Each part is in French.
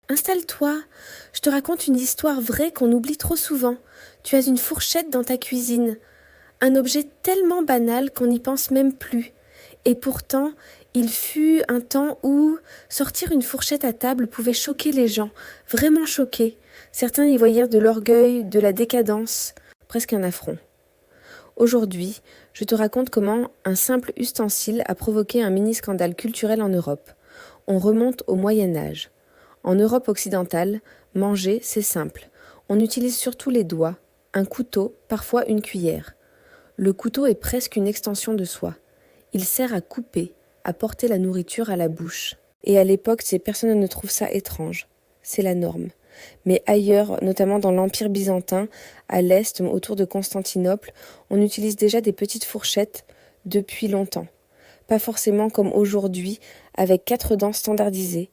Installe-toi, je te raconte une histoire vraie qu'on oublie trop souvent. Tu as une fourchette dans ta cuisine, un objet tellement banal qu'on n'y pense même plus. Et pourtant, il fut un temps où sortir une fourchette à table pouvait choquer les gens, vraiment choquer. Certains y voyèrent de l'orgueil, de la décadence, presque un affront. Aujourd'hui, je te raconte comment un simple ustensile a provoqué un mini-scandale culturel en Europe. On remonte au Moyen Âge. En Europe occidentale, manger, c'est simple. On utilise surtout les doigts, un couteau, parfois une cuillère. Le couteau est presque une extension de soi. Il sert à couper, à porter la nourriture à la bouche. Et à l'époque, ces personnes ne trouvent ça étrange. C'est la norme. Mais ailleurs, notamment dans l'Empire byzantin, à l'Est, autour de Constantinople, on utilise déjà des petites fourchettes depuis longtemps. Pas forcément comme aujourd'hui, avec 4 dents standardisées,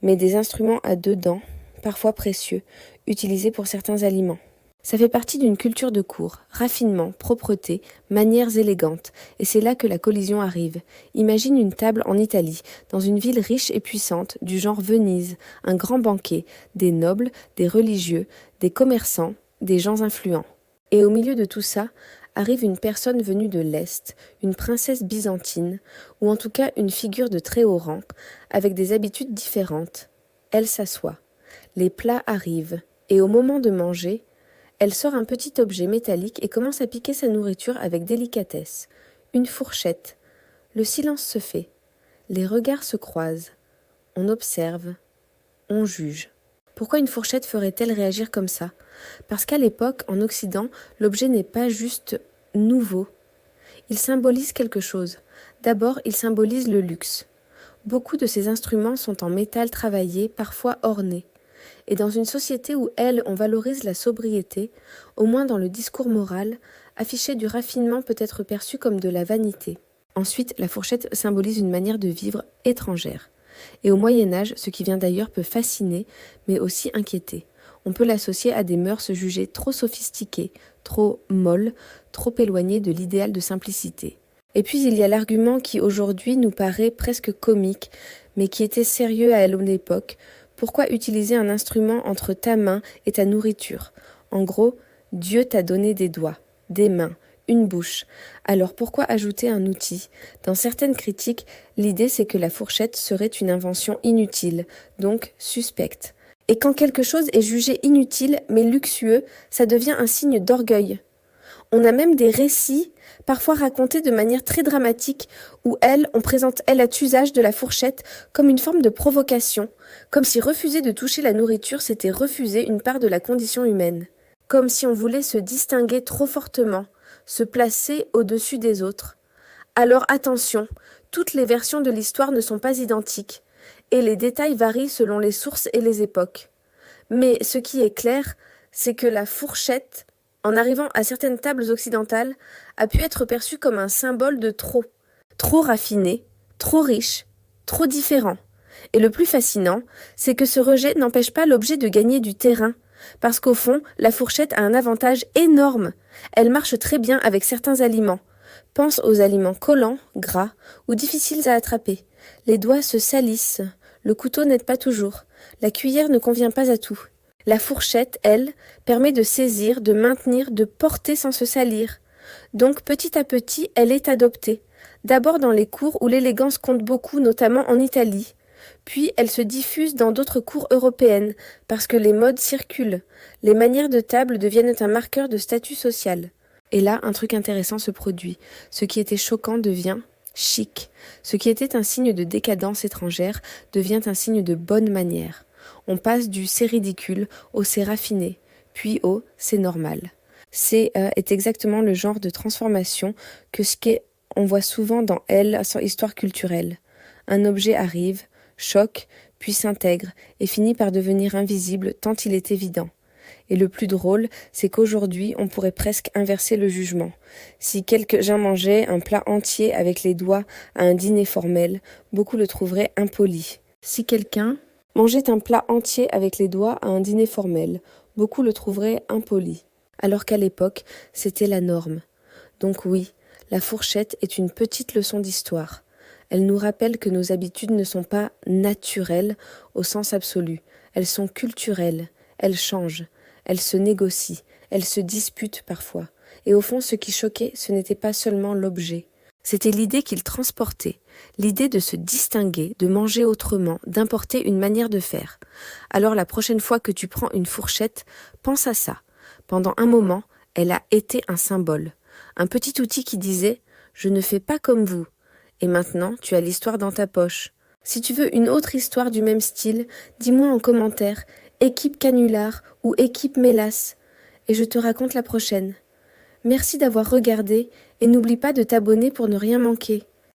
mais des instruments à 2 dents, parfois précieux, utilisés pour certains aliments. Ça fait partie d'une culture de cour, raffinement, propreté, manières élégantes, et c'est là que la collision arrive. Imagine une table en Italie, dans une ville riche et puissante, du genre Venise, un grand banquet, des nobles, des religieux, des commerçants, des gens influents. Et au milieu de tout ça, arrive une personne venue de l'Est, une princesse byzantine, ou en tout cas une figure de très haut rang, avec des habitudes différentes. Elle s'assoit. Les plats arrivent, et au moment de manger, elle sort un petit objet métallique et commence à piquer sa nourriture avec délicatesse. Une fourchette. Le silence se fait. Les regards se croisent. On observe. On juge. Pourquoi une fourchette ferait-elle réagir comme ça? Parce qu'à l'époque, en Occident, l'objet n'est pas juste nouveau. Il symbolise quelque chose. D'abord, il symbolise le luxe. Beaucoup de ces instruments sont en métal travaillé, parfois ornés. Et dans une société où, on valorise la sobriété, au moins dans le discours moral, afficher du raffinement peut être perçu comme de la vanité. Ensuite, la fourchette symbolise une manière de vivre étrangère. Et au Moyen-Âge, ce qui vient d'ailleurs peut fasciner, mais aussi inquiéter. On peut l'associer à des mœurs jugées trop sophistiquées, trop molles, trop éloignées de l'idéal de simplicité. Et puis il y a l'argument qui aujourd'hui nous paraît presque comique, mais qui était sérieux à l'époque. Pourquoi utiliser un instrument entre ta main et ta nourriture? En gros, Dieu t'a donné des doigts, des mains, une bouche. Alors pourquoi ajouter un outil? Dans certaines critiques, l'idée c'est que la fourchette serait une invention inutile, donc suspecte. Et quand quelque chose est jugé inutile mais luxueux, ça devient un signe d'orgueil. On a même des récits, parfois racontés de manière très dramatique, où on présente cet usage de la fourchette comme une forme de provocation, comme si refuser de toucher la nourriture c'était refuser une part de la condition humaine, comme si on voulait se distinguer trop fortement, se placer au-dessus des autres. Alors attention, toutes les versions de l'histoire ne sont pas identiques, et les détails varient selon les sources et les époques. Mais ce qui est clair, c'est que la fourchette, en arrivant à certaines tables occidentales, a pu être perçue comme un symbole de trop. Trop raffiné, trop riche, trop différent. Et le plus fascinant, c'est que ce rejet n'empêche pas l'objet de gagner du terrain. Parce qu'au fond, la fourchette a un avantage énorme. Elle marche très bien avec certains aliments. Pense aux aliments collants, gras ou difficiles à attraper. Les doigts se salissent. Le couteau n'aide pas toujours. La cuillère ne convient pas à tout. La fourchette, elle, permet de saisir, de maintenir, de porter sans se salir. Donc petit à petit, elle est adoptée. D'abord dans les cours où l'élégance compte beaucoup, notamment en Italie. Puis elle se diffuse dans d'autres cours européennes, parce que les modes circulent. Les manières de table deviennent un marqueur de statut social. Et là, un truc intéressant se produit. Ce qui était choquant devient chic. Ce qui était un signe de décadence étrangère devient un signe de bonne manière. On passe du c'est ridicule au c'est raffiné, puis au c'est normal. Est exactement le genre de transformation que on voit souvent dans son histoire culturelle. Un objet arrive, choque, puis s'intègre et finit par devenir invisible tant il est évident. Et le plus drôle, c'est qu'aujourd'hui, on pourrait presque inverser le jugement. Si quelqu'un mangeait un plat entier avec les doigts à un dîner formel, beaucoup le trouveraient impoli. Si quelqu'un mangeait un plat entier avec les doigts à un dîner formel, beaucoup le trouveraient impoli. Alors qu'à l'époque, c'était la norme. Donc oui, la fourchette est une petite leçon d'histoire. Elle nous rappelle que nos habitudes ne sont pas naturelles au sens absolu. Elles sont culturelles, elles changent, elles se négocient, elles se disputent parfois. Et au fond, ce qui choquait, ce n'était pas seulement l'objet. C'était l'idée qu'il transportait, l'idée de se distinguer, de manger autrement, d'importer une manière de faire. Alors la prochaine fois que tu prends une fourchette, pense à ça. Pendant un moment, elle a été un symbole, un petit outil qui disait « Je ne fais pas comme vous ». Et maintenant, tu as l'histoire dans ta poche. Si tu veux une autre histoire du même style, dis-moi en commentaire « Équipe Canular » ou « Équipe Mélasse » et je te raconte la prochaine. Merci d'avoir regardé et n'oublie pas de t'abonner pour ne rien manquer.